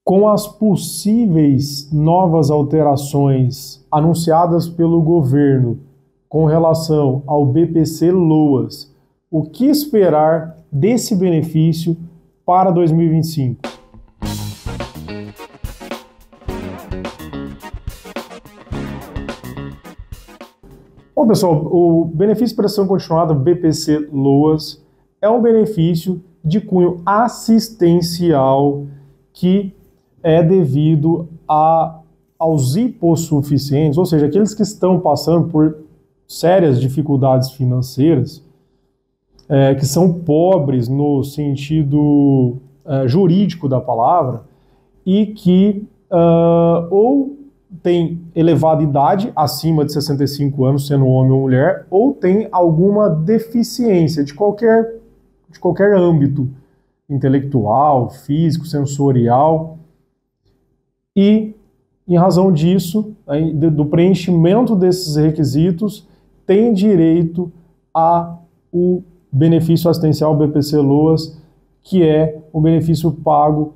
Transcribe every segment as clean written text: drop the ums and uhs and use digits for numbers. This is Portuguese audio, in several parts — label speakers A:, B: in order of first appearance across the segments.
A: Com as possíveis novas alterações anunciadas pelo governo com relação ao BPC-Loas, o que esperar desse benefício para 2025? Bom, pessoal, o benefício de prestação continuada BPC-Loas é um benefício de cunho assistencial que é devido aos hipossuficientes, ou seja, aqueles que estão passando por sérias dificuldades financeiras, que são pobres no sentido jurídico da palavra e que ou tem elevada idade, acima de 65 anos, sendo homem ou mulher, ou tem alguma deficiência de qualquer âmbito, intelectual, físico, sensorial. E, em razão disso, do preenchimento desses requisitos, tem direito ao benefício assistencial BPC-Loas, que é um benefício pago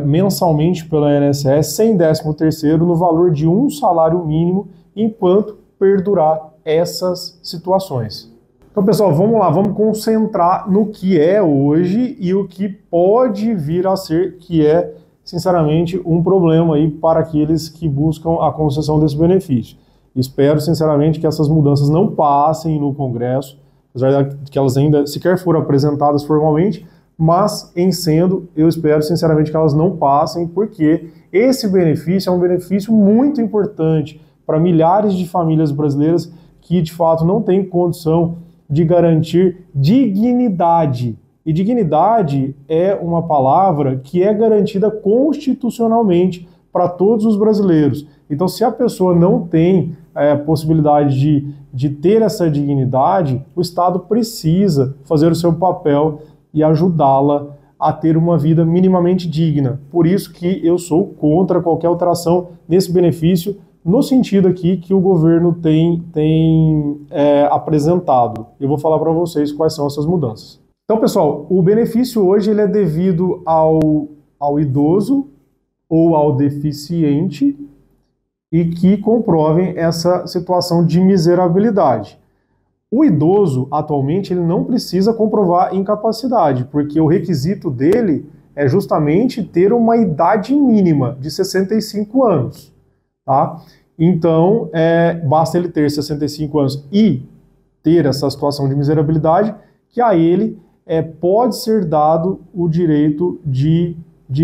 A: mensalmente pela INSS, sem 13º, no valor de um salário mínimo, enquanto perdurar essas situações. Então, pessoal, vamos lá, vamos concentrar no que é hoje e o que pode vir a ser, que é, sinceramente, um problema aí para aqueles que buscam a concessão desse benefício. Espero, sinceramente, que essas mudanças não passem no Congresso, apesar de que elas ainda sequer foram apresentadas formalmente, mas, em sendo, eu espero, sinceramente, que elas não passem, porque esse benefício é um benefício muito importante para milhares de famílias brasileiras que, de fato, não têm condição de garantir dignidade. E dignidade é uma palavra que é garantida constitucionalmente para todos os brasileiros. Então, se a pessoa não tem possibilidade de ter essa dignidade, o Estado precisa fazer o seu papel e ajudá-la a ter uma vida minimamente digna. Por isso que eu sou contra qualquer alteração nesse benefício, no sentido aqui que o governo tem apresentado. Eu vou falar para vocês quais são essas mudanças. Então, pessoal, o benefício hoje ele é devido ao idoso ou ao deficiente e que comprovem essa situação de miserabilidade. O idoso, atualmente, ele não precisa comprovar incapacidade, porque o requisito dele é justamente ter uma idade mínima de 65 anos. Tá? Então, basta ele ter 65 anos e ter essa situação de miserabilidade, que a ele pode ser dado o direito de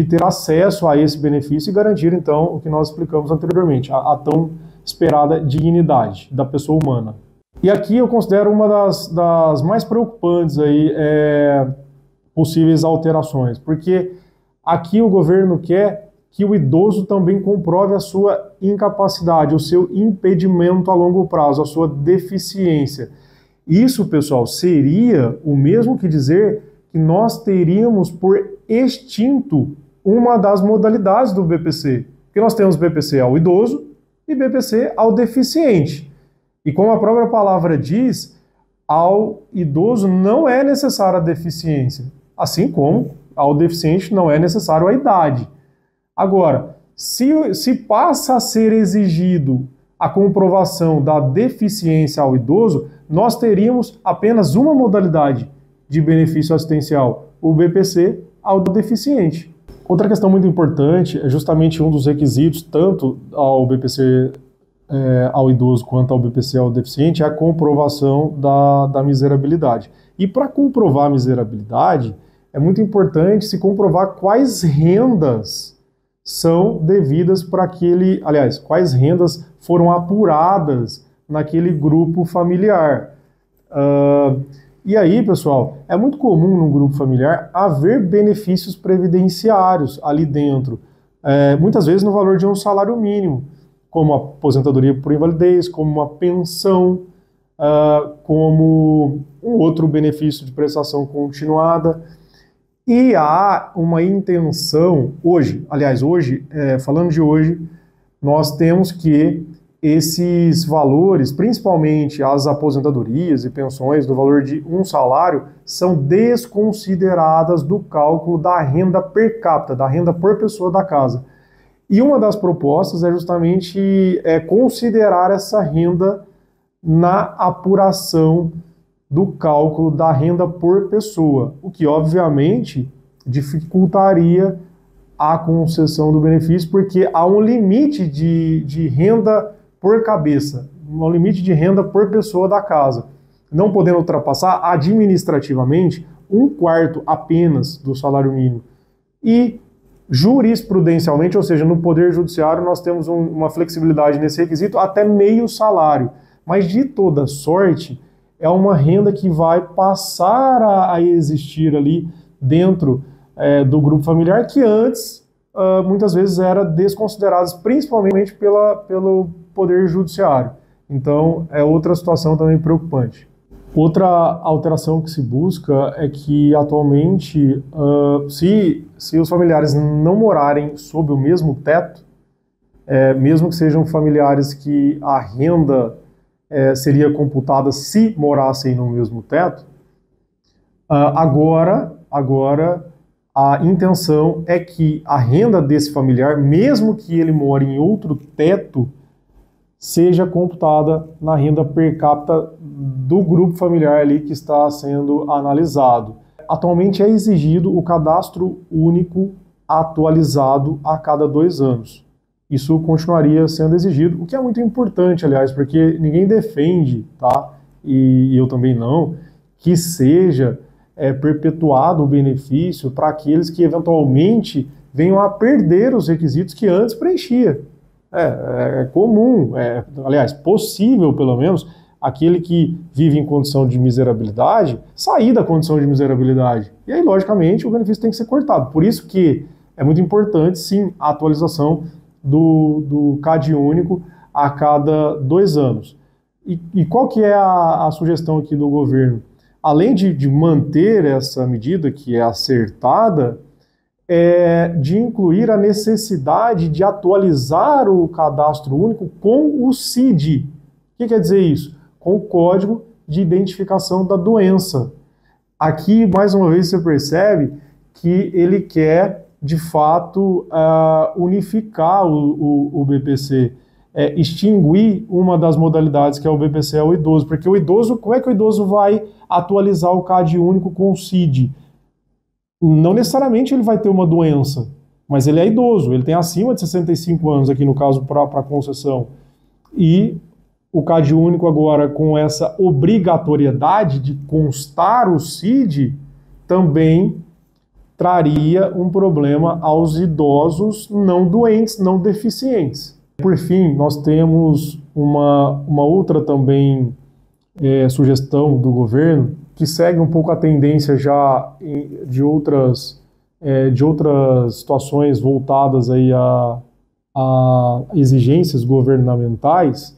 A: ter acesso a esse benefício e garantir, então, o que nós explicamos anteriormente, a tão esperada dignidade da pessoa humana. E aqui eu considero uma das mais preocupantes aí, possíveis alterações, porque aqui o governo quer que o idoso também comprove a sua incapacidade, o seu impedimento a longo prazo, a sua deficiência. Isso, pessoal, seria o mesmo que dizer que nós teríamos por extinto uma das modalidades do BPC. Porque nós temos BPC ao idoso e BPC ao deficiente. E como a própria palavra diz, ao idoso não é necessária a deficiência, assim como ao deficiente não é necessário a idade. Agora, se passa a ser exigido a comprovação da deficiência ao idoso, nós teríamos apenas uma modalidade de benefício assistencial, o BPC ao deficiente. Outra questão muito importante é justamente um dos requisitos, tanto ao BPC ao idoso quanto ao BPC ao deficiente, é a comprovação da miserabilidade. E para comprovar a miserabilidade, é muito importante se comprovar quais rendas são devidas para aquele, aliás, quais rendas foram apuradas naquele grupo familiar. E aí, pessoal, é muito comum no grupo familiar haver benefícios previdenciários ali dentro, muitas vezes no valor de um salário mínimo, como a aposentadoria por invalidez, como uma pensão, como um outro benefício de prestação continuada. E há uma intenção, hoje, falando de hoje, nós temos que esses valores, principalmente as aposentadorias e pensões do valor de um salário, são desconsideradas do cálculo da renda per capita, da renda por pessoa da casa. E uma das propostas é justamente considerar essa renda na apuração do cálculo da renda por pessoa, o que obviamente dificultaria a concessão do benefício, porque há um limite de renda por cabeça, um limite de renda por pessoa da casa, não podendo ultrapassar administrativamente 1/4 apenas do salário mínimo. E jurisprudencialmente, ou seja, no Poder Judiciário, nós temos uma flexibilidade nesse requisito até meio salário. Mas, de toda sorte, é uma renda que vai passar a existir ali dentro do grupo familiar, que antes, muitas vezes, era desconsiderada, principalmente pelo Poder Judiciário. Então, é outra situação também preocupante. Outra alteração que se busca é que, atualmente, se os familiares não morarem sob o mesmo teto, mesmo que sejam familiares que a renda seria computada se morassem no mesmo teto, agora a intenção é que a renda desse familiar, mesmo que ele more em outro teto, seja computada na renda per capita do grupo familiar ali que está sendo analisado. Atualmente é exigido o cadastro único atualizado a cada 2 anos. Isso continuaria sendo exigido, o que é muito importante, aliás, porque ninguém defende, tá? E eu também não, que seja perpetuado o benefício para aqueles que eventualmente venham a perder os requisitos que antes preenchia. É comum, aliás, possível pelo menos, aquele que vive em condição de miserabilidade sair da condição de miserabilidade. E aí, logicamente, o benefício tem que ser cortado. Por isso que é muito importante, sim, a atualização do CAD único a cada 2 anos. E qual que é a sugestão aqui do governo? Além de manter essa medida, que é acertada, de incluir a necessidade de atualizar o cadastro único com o CID. O que quer dizer isso? Com o Código de Identificação da Doença. Aqui, mais uma vez, você percebe que ele quer, de fato, unificar o BPC, extinguir uma das modalidades que é o BPC ao idoso, porque o idoso, como é que o idoso vai atualizar o CAD único com o CID? Não necessariamente ele vai ter uma doença, mas ele é idoso, ele tem acima de 65 anos aqui no caso para concessão. E o CAD único agora com essa obrigatoriedade de constar o CID também traria um problema aos idosos não doentes, não deficientes. Por fim, nós temos uma outra também sugestão do governo, que segue um pouco a tendência já de outras situações voltadas aí a exigências governamentais,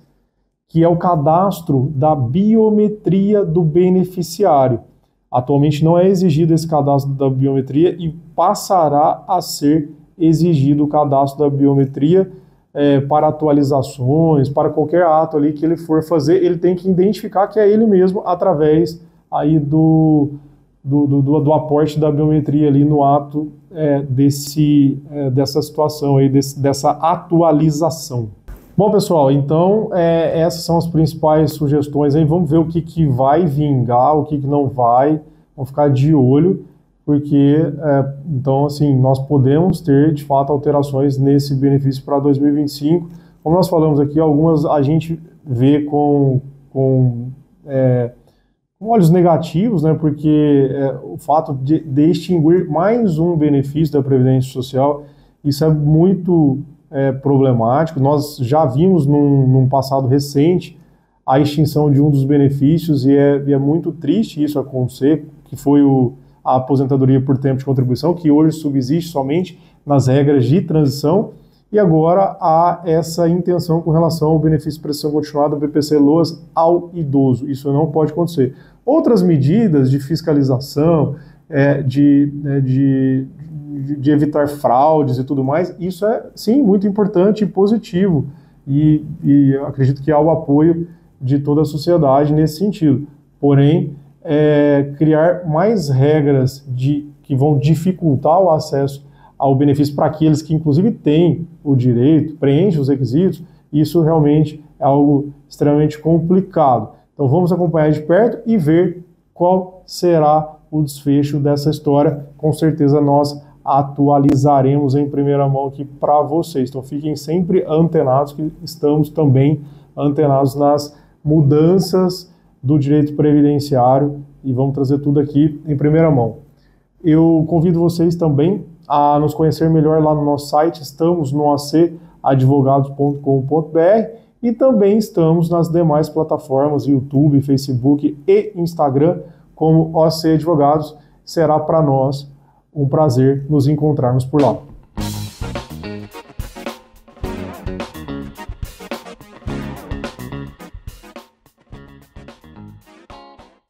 A: que é o cadastro da biometria do beneficiário. Atualmente não é exigido esse cadastro da biometria e passará a ser exigido o cadastro da biometria para atualizações, para qualquer ato ali que ele for fazer, ele tem que identificar que é ele mesmo através aí do aporte da biometria ali no ato dessa situação aí, dessa atualização. Bom, pessoal, então essas são as principais sugestões aí. Vamos ver o que vai vingar, o que não vai. Vamos ficar de olho, porque então assim nós podemos ter de fato alterações nesse benefício para 2025. Como nós falamos aqui, algumas a gente vê com olhos negativos, né? Porque o fato de extinguir mais um benefício da Previdência Social, isso é muito problemático. Nós já vimos num passado recente a extinção de um dos benefícios e é muito triste isso acontecer, que foi a aposentadoria por tempo de contribuição, que hoje subsiste somente nas regras de transição, e agora há essa intenção com relação ao benefício de prestação continuada, BPC-LOAS, ao idoso. Isso não pode acontecer. Outras medidas de fiscalização, de evitar fraudes e tudo mais, isso é, sim, muito importante e positivo. e acredito que há o apoio de toda a sociedade nesse sentido. Porém, criar mais regras que vão dificultar o acesso ao benefício para aqueles que, inclusive, têm o direito, preenchem os requisitos, isso realmente é algo extremamente complicado. Então, vamos acompanhar de perto e ver qual será o desfecho dessa história. Com certeza, nós atualizaremos em primeira mão aqui para vocês. Então, fiquem sempre antenados, que estamos também antenados nas mudanças do direito previdenciário e vamos trazer tudo aqui em primeira mão. Eu convido vocês também a nos conhecer melhor lá no nosso site. Estamos no acadvogados.com.br e também estamos nas demais plataformas, YouTube, Facebook e Instagram, como OC Advogados. Será para nós um prazer nos encontrarmos por lá.